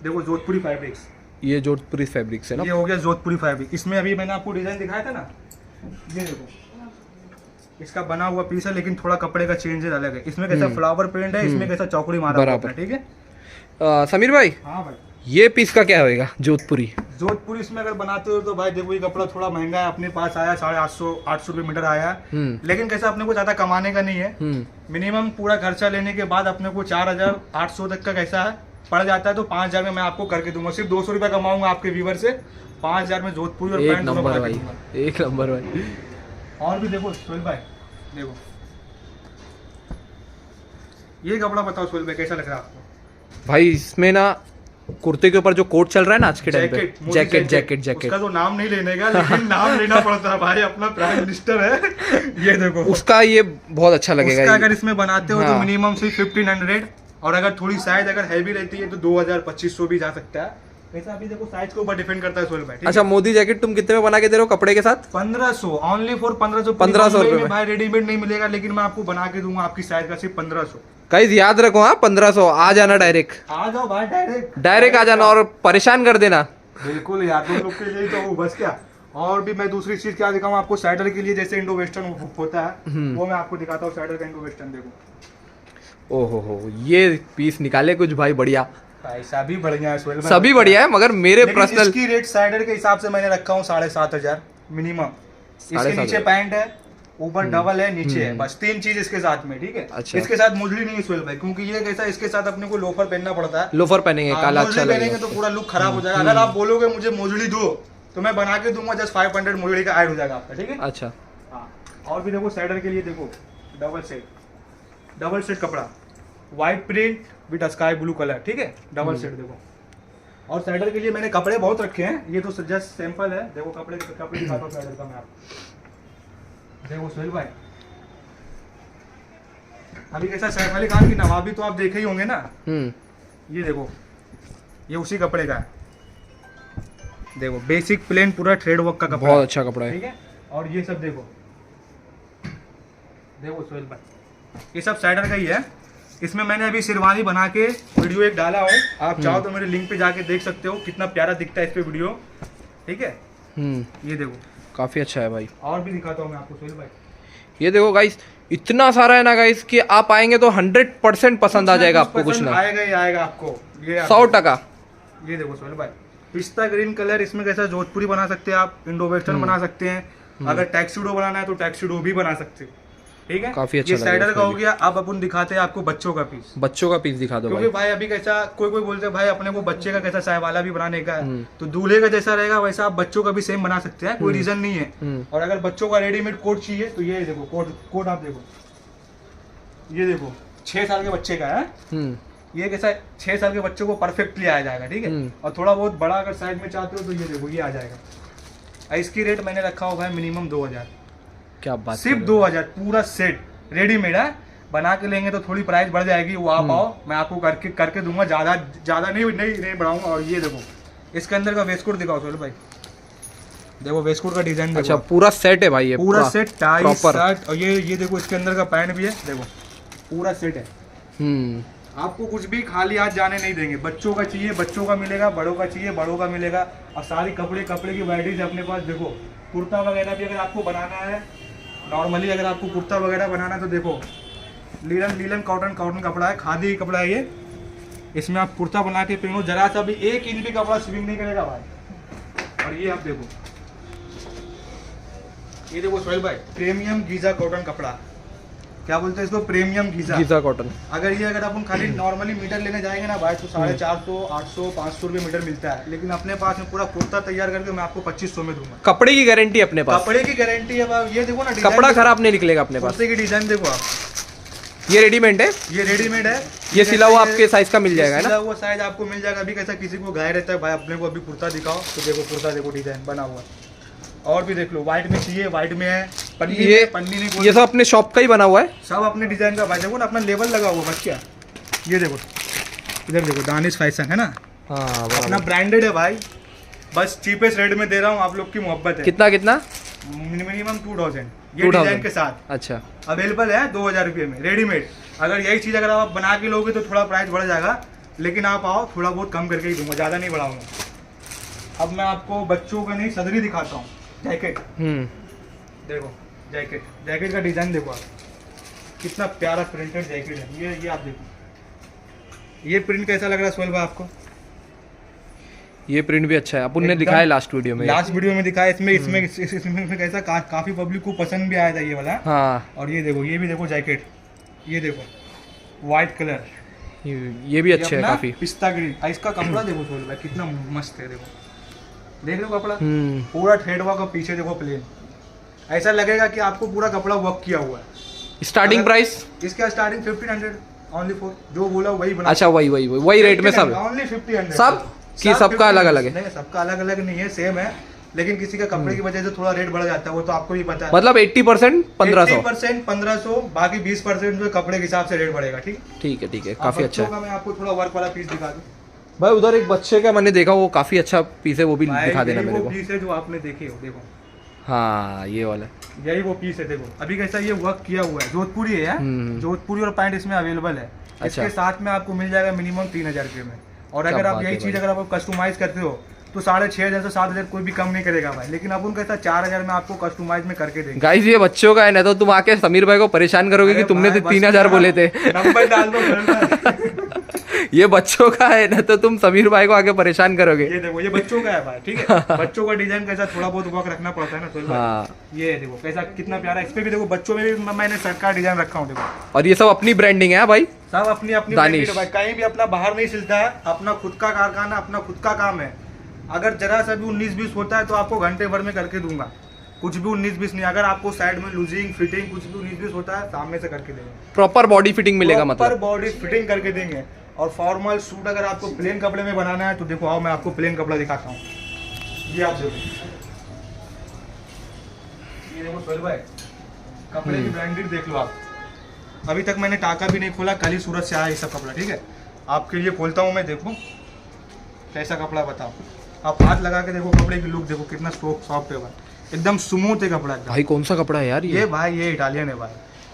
देखो जोधपुरी फैब्रिक्स, ये जोधपुरी फैब्रिक से ना, ये हो गया जोधपुरी फैब्रिक। इसमें अभी मैंने आपको डिजाइन दिखाया था ना, ये देखो इसका बना हुआ पीस है, लेकिन थोड़ा कपड़े का चेंजेस अलग है। इसमें कैसा फ्लावर प्रिंट है, इसमें कैसा चौकड़ी मारा हुआ बराबर। है, ठीक है। समीर भाई हाँ भाई, ये पीस का क्या होएगा जोधपुरी? जोधपुरी इसमें अगर बनाते हो तो भाई देखो ये कपड़ा थोड़ा महंगा है, अपने पास आया 850 रुपये मीटर आया है। लेकिन कैसा अपने को ज्यादा कमाने का नहीं है। मिनिमम पूरा खर्चा लेने के बाद अपने को 4800 तक का कैसा है पड़ जाता है। तो 5000 में मैं आपको करके दूंगा, सिर्फ 200 रुपये कमाऊंगा आपके व्यूवर से। 5000 में जोधपुरी और एक पैंट दोनों नंबर बना के भाई, दूंगा। एक नंबर भाई। और भी देखो सोहेल भाई, देखो ये कपड़ा बताओ सोहेल भाई कैसा लग रहा है आपको? भाई इसमें ना कुर्ते के ऊपर जो कोट चल रहा है ना आज के टाइम पे, मोदी जैकेट जैकेट जैकेट, उसका तो नाम नहीं लेने का, लेकिन नाम लेना पड़ता है भाई, अपना प्राइम मिनिस्टर है। ये देखो उसका ये बहुत अच्छा लगेगा। उसका ये। अगर इसमें बनाते हो तो हाँ। मिनिमम सिर्फ 1500, और अगर थोड़ी साइज अगर हैवी रहती है तो 2000-2500 भी जा सकता है। वैसा अभी देखो साइज के ऊपर डिपेंड करता है सोहेल भाई, ठीक है? अच्छा मोदी जैकेट तुम कितने में बना के दे रहे हो कपड़े के साथ? 1500, ओनली फॉर 1500। 1500 मुंबई रुपए में में। भाई रेडीमेड नहीं मिलेगा, लेकिन मैं आपको बना के दूंगा आपकी साइज का सिर्फ 1500। गाइस याद रखो, हाँ 1500 आ जाना डायरेक्ट, आ जाओ भाई डायरेक्ट आ जाना और परेशान कर देना। बिल्कुल यार, तुम लोग के लिए तो वो बस क्या। और भी मैं दूसरी चीज क्या दिखाऊं आपको, साइडर के लिए जैसे इंडो वेस्टर्न होता है वो मैं आपको दिखाता हूँ। साइडर का इंडो वेस्टर्न देखो, ओहो हो, ये पीस निकाले कुछ भाई बढ़िया, पैसा भी बढ़िया है सोहेल भाई, सभी बढ़िया है, मगर मेरे लेकिन पर्सनल इसकी रेट साइडर के हिसाब से मैंने रखा हूँ 7500 मिनिमम। इसके 7500 नीचे पैंट है, ऊपर डबल है, नीचे है, बस 3 चीज इसके साथ में, ठीक है। अच्छा। इसके साथ मुजली नहीं है सोहेल भाई, क्योंकि ये कैसा इसके साथ अपने को लोफर पहनना पड़ता है। लोफर पहनेंगे, हाँ, काला मोजड़ी अच्छा पहनेंगे लगेगा। तो पूरा लुक खराब हो जाएगा। अगर आप बोलोगे मुझे मोजड़ी दो तो मैं बना के दूंगा, जस्ट 500 मोजड़ी का ऐड हो जाएगा आपका, ठीक है। अच्छा हाँ, और भी देखो साइडर के लिए देखो डबल सेट कपड़ा, white print with sky blue colour, ठीक है, डबल सेट देखो। और साइडर के लिए मैंने कपड़े बहुत रखे हैं, ये तो जस्ट सैंपल है। देखो कपड़े दिखाता हूँ साइडर का मैं आपको। देखो सोहेल भाई, अभी कैसा सैफ अली खान की नवाबी तो आप देखे ही होंगे ना। ये देखो, ये उसी कपड़े का है। देखो बेसिक प्लेन पूरा थ्रेड वर्क का कपड़ा, बहुत अच्छा कपड़ा है। ठीक है। और ये सब देखो सोहेल भाई, ये सब साइडर का ही है। इसमें मैंने अभी शेरवानी बना के वीडियो एक डाला हूँ, आप चाहो तो मेरे लिंक पे जाके देख सकते हो, कितना प्यारा दिखता है इस पे वीडियो, ठीक है। ये देखो काफी अच्छा है भाई। और भी दिखाता हूँ मैं आपको सोहेल भाई। ये देखो गाइस, इतना सारा है ना गाइस कि आप आएंगे तो 100% पसंद आ जाएगा आपको, कुछ ना आएगा ही आएगा आपको, ये 100%। ये देखो सोहेल भाई, पिस्ता ग्रीन कलर, इसमें कैसा जोधपुरी बना सकते हैं आप, इंडो वेस्टर्न बना सकते हैं। अगर टैक्सीडो बनाना है तो टैक्सीडो भी बना सकते हैं, ठीक है। काफी अच्छा ये लगा साइडर का उसमें हो गया। अब अपन दिखाते हैं आपको बच्चों का पीस, बच्चों का पीस दिखा दो क्योंकि भाई। भाई अभी कैसा कोई बोलते हैं भाई अपने को बच्चे का कैसा चाय वाला भी बनाने का है, तो दूल्हे का जैसा रहेगा वैसा आप बच्चों का भी सेम बना सकते हैं, कोई रीजन नहीं है। और अगर बच्चों का रेडीमेड कोट चाहिए तो ये देखो कोट आप देखो, ये देखो 6 साल के बच्चे का है। ये कैसा 6 साल के बच्चे को परफेक्टली आ जाएगा, ठीक है। और थोड़ा बहुत बड़ा अगर साइज में चाहते हो तो ये देखो ये आ जाएगा। और इसकी रेट मैंने रखा होगा मिनिमम 2000। क्या बात, सिर्फ 2000 पूरा सेट रेडीमेड है। बना के लेंगे तो थोड़ी प्राइस बढ़ जाएगी, वो आप आओ मैं आपको करके दूंगा, ज्यादा नहीं बढ़ाऊंगा। और ये देखो इसके अंदर का वेस्टकोट दिखाओ सोहेल भाई, देखो वेस्टकोट का डिजाइन। अच्छा पूरा सेट है भाई, ये पूरा सेट, टाई शर्ट। और ये देखो इसके अंदर का पैंट भी है, देखो पूरा सेट है। आपको कुछ भी खाली हाथ जाने नहीं देंगे। बच्चों का चाहिए बच्चों का मिलेगा, बड़ों का चाहिए बड़ों का मिलेगा। और सारी कपड़े की वैराइटीज अपने पास। देखो कुर्ता वगैरह भी अगर आपको बनाना है, नॉर्मली अगर आपको कुर्ता वगैरह बनाना है तो देखो लीलन कॉटन कपड़ा है, खादी कपड़ा है ये। इसमें आप कुर्ता बना के पहनो, जरा सा भी 1 इंच भी कपड़ा स्विंग नहीं करेगा भाई। और ये आप देखो, ये देखो सोहेल भाई प्रीमियम गीजा कॉटन कपड़ा, क्या बोलते हैं इसको, प्रीमियम गीजा कॉटन। अगर अपन खाली नॉर्मली मीटर लेने जाएंगे ना भाई तो 450, 800, 500 रुपये मीटर मिलता है। लेकिन अपने पास में पूरा कुर्ता तैयार करके मैं आपको 2500 में दूंगा। कपड़े की गारंटी अपने पास, कपड़े की गारंटी है भाई। ये देखो ना कपड़ा खराब नहीं निकलेगा अपने पास। कुर्ते की डिजाइन देखो आप, ये रेडीमेड है, ये रेडीमेड है। ये सिला हुआ आपके साइज का मिल जाएगा ना, सिला हुआ साइज आपको मिल जाएगा। अभी कैसा किसी को गाय रहता है भाई, अपने को अभी कुर्ता दिखाओ तो देखो कुर्ता देखो डिजाइन बना हुआ। और भी देख लो, व्हाइट में चाहिए व्हाइट में है, पन्नी नहीं, ये सब अपने शॉप का ही बना हुआ है, सब अपने डिजाइन का भाई। देखो ना अपना लेवल लगा हुआ बस क्या। ये देखो इधर देखो दानिश फैशन है ना, हाँ अपना ब्रांडेड है भाई। बस चीपेस्ट रेट में दे रहा हूँ, आप लोग की मोहब्बत है। कितना मिनिमम 2000 ये डिजाइन के साथ। अच्छा अवेलेबल है 2000 रुपये में रेडीमेड। अगर यही चीज़ अगर आप बना के लोगे तो थोड़ा प्राइस बढ़ जाएगा, लेकिन आप आओ थोड़ा बहुत कम करके ही दूंगा, ज़्यादा नहीं बढ़ाऊंगा। अब मैं आपको बच्चों का नहीं सदरी दिखाता हूँ, जैकेट। देखो जैकेट का डिजाइन देखो आप, कितना प्यारा प्रिंटेड जैकेट है। ये आप देखो, ये प्रिंट कैसा लग रहा है सोहेल भाई आपको? ये प्रिंट भी अच्छा है, अपन ने दिखाया लास्ट वीडियो में दिखाया। इसमें कैसा काफी पब्लिक को पसंद भी आया था ये वाला। हाँ। और ये देखो, ये भी देखो जैकेट, ये देखो व्हाइट कलर, ये भी अच्छा है काफी, पिस्ता ग्रीन। इसका कपड़ा देखो सोहेल भाई कितना मस्त है, देखो देख लो कपड़ा पूरा थ्रेड वर्क और पीछे देखो प्लेन। ऐसा लगेगा कि आपको पूरा कपड़ा वर्क किया हुआ है। स्टार्टिंग प्राइस इसका स्टार्टिंग 1500 ओनली फॉर, जो बोला वही बना। अच्छा वही रेट में सब ओनली 1500 सब कि सबका अलग अलग है? नहीं सबका अलग अलग नहीं है, सेम है, लेकिन किसी का कपड़े की वजह से थोड़ा रेट बढ़ जाता है, वो तो आपको भी पता है। मतलब 80% 1500, 1500, बाकी 20% जो कपड़े के हिसाब से रेट बढ़ेगा। ठीक है काफी अच्छा है। मैं आपको थोड़ा वर्क वाला पीस दिखा दूं भाई। उधर एक बच्चे का मैंने देखा, वो काफी अच्छा पीस है, वो भी दिखा देना मेरे को। पीस है जो आपने देखे हो, देखो हाँ ये वाला, यही वो पीस है। देखो अभी कैसा ये वर्क किया हुआ है, जोधपुरी है, जोधपुरी और पैंट इसमें अवेलेबल है। इसके साथ में आपको मिल जाएगा मिनिमम 3000 रुपये में। और अगर आप यही चीज अगर आप कस्टमाइज करते हो तो 6500 से 7000 कोई भी कम नहीं करेगा भाई। लेकिन अपन कैसा 4000 में आपको कस्टमाइज में करके देंगे। गाइस ये बच्चों का है ना, तो तुम आके समीर भाई को परेशान करोगे कि तुमने तो 3000 बोले थे। नंबर डाल दो। ये बच्चों का है ना, तो तुम समीर भाई को आके परेशान करोगे। ये देखो ये बच्चों का है भाई, ठीक है। बच्चों का डिजाइन कैसा थोड़ा बहुत वर्क रखना पड़ता है ना, तो हाँ। ये देखो कैसा कितना प्यारा। इस पे भी देखो बच्चों में भी मैंने शर्ट का डिजाइन रखा हूँ, देखो। और ये सब अपनी ब्रांडिंग है भाई, सब अपनी ब्रांडेड है भाई। कहीं भी अपना बाहर नहीं सिलता है, अपना खुद का कारखाना, अपना खुद का काम है। अगर जरा सा भी 19-20 होता है तो आपको घंटे भर में करके दूंगा। कुछ भी 19-20 नहीं, अगर आपको साइड में लूजिंग फिटिंग कुछ भी 19-20 होता है सामने से करके देंगे। प्रॉपर बॉडी फिटिंग मिलेगा, मतलब प्रॉपर बॉडी फिटिंग करके देंगे। और फॉर्मल सूट अगर आपको प्लेन कपड़े में बनाना है तो देखो आओ मैं आपको प्लेन कपड़ा दिखाता हूँ। ये आप देखो, ये देखो सोहेल भाई कपड़े की ब्रांडेड देख लो आप। अभी तक मैंने टाका भी नहीं खोला, कल ही सूरत से आया ये सब कपड़ा, ठीक है। आपके लिए खोलता हूँ मैं, देखो कैसा कपड़ा बताओ। आप हाथ लगा के देखो, कपड़े की लुक देखो कितना सॉफ्ट है भाई, एकदम स्मूथ है कपड़ा। भाई कौन सा कपड़ा है यार ये? भाई ये इटालियन है भाई।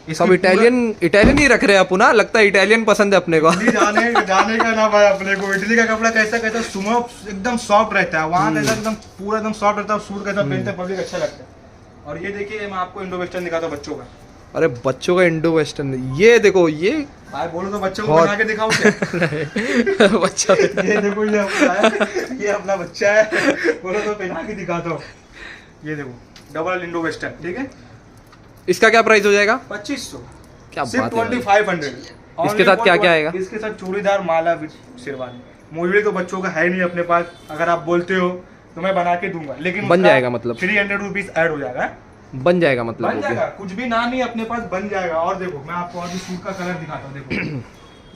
सब इटालियन ही रख रहे हैं अपना, लगता है इटालियन पसंद है अपने को। जाने का ना भाई अपने को। इटली का कपड़ा कैसा एकदम सॉफ्ट रहता है, वहाँ कैसा एकदम पूरा एकदम सॉफ्ट रहता है। सूट कैसा पहनते हैं पब्लिक, अच्छा लगता है। और ये देखिए मैं आपको इंडो वेस्टर्न दिखाता हूँ बच्चों का। अरे बच्चों का इंडो वेस्टर्न, ये देखो ये भाई बोलो तो बच्चों को बना के दिखाओ क्या? बच्चा ये देखो ये अपना बच्चा है, बोलो तो पहना के दिखाता हूँ। ये देखो डबल इंडो वेस्टर्न, ठीक है। इसका क्या प्राइस हो जाएगा? 2500। क्या सिर्फ बात है 2500। इसके साथ क्या क्या आएगा? इसके साथ चूड़ीदार माला शेरवानी। मोजड़ी तो बच्चों का है नहीं अपने पास, अगर आप बोलते हो तो मैं बना के दूंगा, लेकिन बन जाएगा मतलब 300 रुपीज ऐड हो जाएगा। बन जाएगा मतलब बन वो भी। जाएगा, कुछ भी ना नहीं अपने पास बन जाएगा। और देखो मैं आपको और भी सूट का कलर दिखाता हूँ। देखो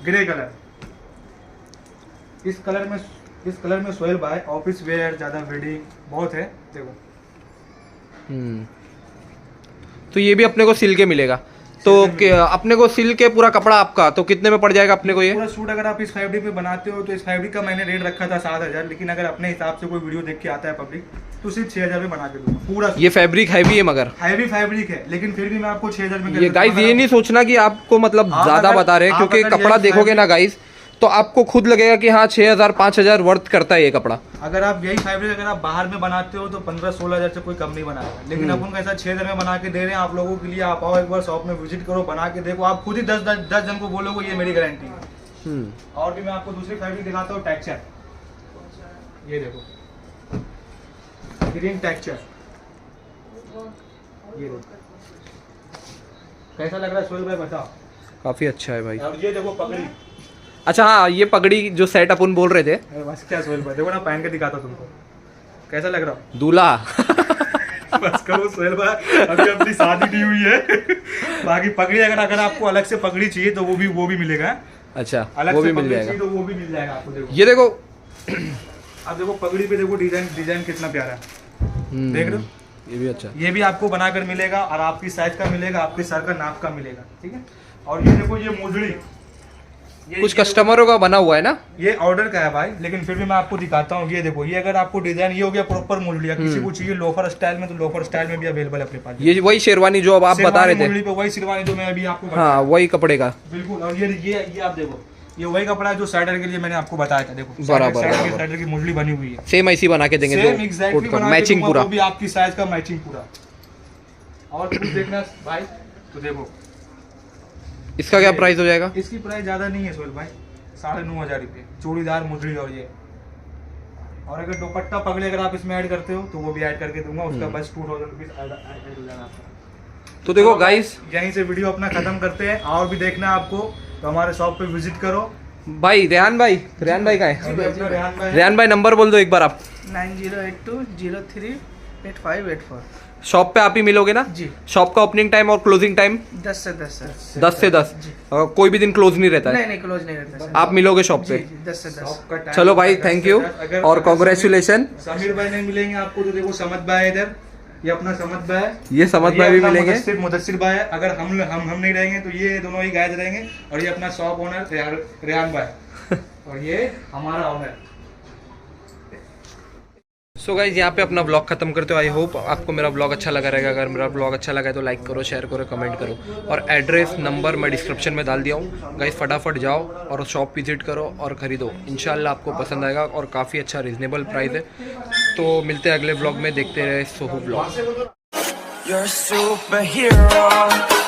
ग्रे कलर, इस कलर में सोहेल भाई ऑफिस वेयर, ज्यादा वेडिंग बहुत है। देखो तो ये भी अपने को सिल के मिलेगा। तो अपने को सिल के पूरा कपड़ा आपका तो कितने में पड़ जाएगा अपने को ये? पूरा सूट अगर आप इस फैब्रिक में बनाते हो तो इस फैब्रिक का मैंने रेट रखा था 7,000, लेकिन अगर अपने हिसाब से कोई वीडियो देख के आता है पब्लिक तो सिर्फ 6,000 में बना के दूंगा पूरा। ये फैब्रिक हैवी है मगर हैवी फैब्रिक है, लेकिन फिर भी मैं आपको 6,000 में ये गाइस ये नहीं सोचना कि आपको मतलब ज्यादा बता रहे हैं, क्योंकि कपड़ा देखोगे ना गाइस तो आपको खुद लगेगा कि हाँ 6,000 5,000 वर्थ करता है ये कपड़ा। अगर आप यही फैब्रिक अगर आप बाहर में बनाते हो तो 15-16,000 से कोई कम नहीं बनाएगा, लेकिन अपन को ऐसा 6,000 में बना के दे रहे हैं आप लोगों के लिए। आप आओ एक बार शॉप में विजिट करो, बना के देखो, आप खुद ही 10 जन को बोलोगे, ये मेरी गारंटी है। और भी मैं आपको दूसरी फैब्रिक दिखाता हूँ, टेक्सचर। ये देखो ग्रीन टेक्सचर, ये देखो कैसा लग रहा है सोहेल भाई बताओ। काफी अच्छा है भाई। और ये देखो पगड़ी। अच्छा हाँ, ये पगड़ी जो सेट अपन बोल रहे थे, बस क्या सोहेल भाई, देखो ना पहन के दिखाता हूं तुमको कैसा लग रहा हूँ। दूल्हा। बस करो सोहेल भाई, अभी अपनी शादी नहीं हुई है। बाकी पगड़ी अगर आपको अलग से पगड़ी चाहिए तो वो भी मिलेगा। अच्छा अलग वो से भी मिल पगड़ी जाएगा। चाहिए तो वो भी मिल जाएगा आपको। देखो ये देखो अब देखो पगड़ी पे देखो डिजाइन कितना प्यारा है, देख रहे हो। ये भी अच्छा। ये भी आपको बनाकर मिलेगा और आपकी साइज का मिलेगा, आपके सर का नाप का मिलेगा, ठीक है। और ये देखो ये मोजड़ी, कुछ कस्टमरों का बना हुआ है ना, ये ऑर्डर का है भाई, लेकिन फिर भी मैं आपको दिखाता हूँ। ये देखो, ये अगर आपको डिजाइन ये हो गया प्रॉपर मोजड़ी, किसी को चाहिए लोफर स्टाइल में तो लोफर स्टाइल में भी अवेलेबल है अपने पास। ये वही शेरवानी जो अब आप बता रहे थे, मोजड़ी पे वही शेरवानी जो मैं अभी आपको हाँ वही कपड़े का बिल्कुल। और ये आप देखो, ये वही कपड़ा है जो साइडर के लिए मैंने आपको बताया था। देखो बराबर साइडर की मोजड़ी बनी हुई है, सेम ऐसी बना के देंगे, सेम एग्जैक्टली बना के मैचिंग दूंगा, पूरा। वो भी आपकी साइज का मैचिंग पूरा। और कुछ देखना भाई तो देखो, इसका क्या प्राइस हो जाएगा? इसकी प्राइस ज्यादा नहीं है सोहेल भाई, 9,500 रुपये चूड़ीदार मोजड़ी। और ये और अगर दुपट्टा पगड़ी अगर आप इसमें ऐड करते हो तो वो भी ऐड करके दूंगा, उसका बस 2,000 रुपीज ऐड हो जाएगा आपका। तो देखो गाइस यहीं से वीडियो अपना खत्म करते हैं। और भी देखना है आपको तो हमारे शॉप पे विजिट करो। भाई रेहान भाई का है, रेहान भाई नंबर बोल दो एक बार आप। 9082038584। शॉप पे आप ही मिलोगे ना जी। शॉप का ओपनिंग टाइम और क्लोजिंग टाइम 10 से 10 सर। 10 से 10, कोई भी दिन क्लोज नहीं रहता है। नहीं क्लोज नहीं रहता सर। आप मिलोगे शॉप पे। 10 से 10। चलो भाई थैंक यू और कॉन्ग्रेचुलेशन। समीर भाई नहीं मिलेंगे आपको तो देखो समद भाई इधर, ये अपना समद भाई है, ये समझ भाई भी अपना मिलेंगे। मुदस्सिर भाई है। अगर हम नहीं रहेंगे तो ये दोनों ही गायद रहेंगे। और ये अपना शॉप ओनर रेहान भाई और ये हमारा ओनर। सो गाइज यहाँ पे अपना ब्लॉग खत्म करते हो। आई होप आपको मेरा ब्लॉग अच्छा लगा रहेगा। अगर मेरा ब्लॉग अच्छा लगा है तो लाइक करो, शेयर करो, कमेंट करो और एड्रेस नंबर मैं डिस्क्रिप्शन में डाल दिया हूँ। गाइज फटाफट जाओ और शॉप विजिट करो और ख़रीदो, इंशाल्लाह आपको पसंद आएगा और काफ़ी अच्छा रीज़नेबल प्राइस है। तो मिलते हैं अगले ब्लॉग में, देखते रहे सोहू ब्लॉग। You're a superhero.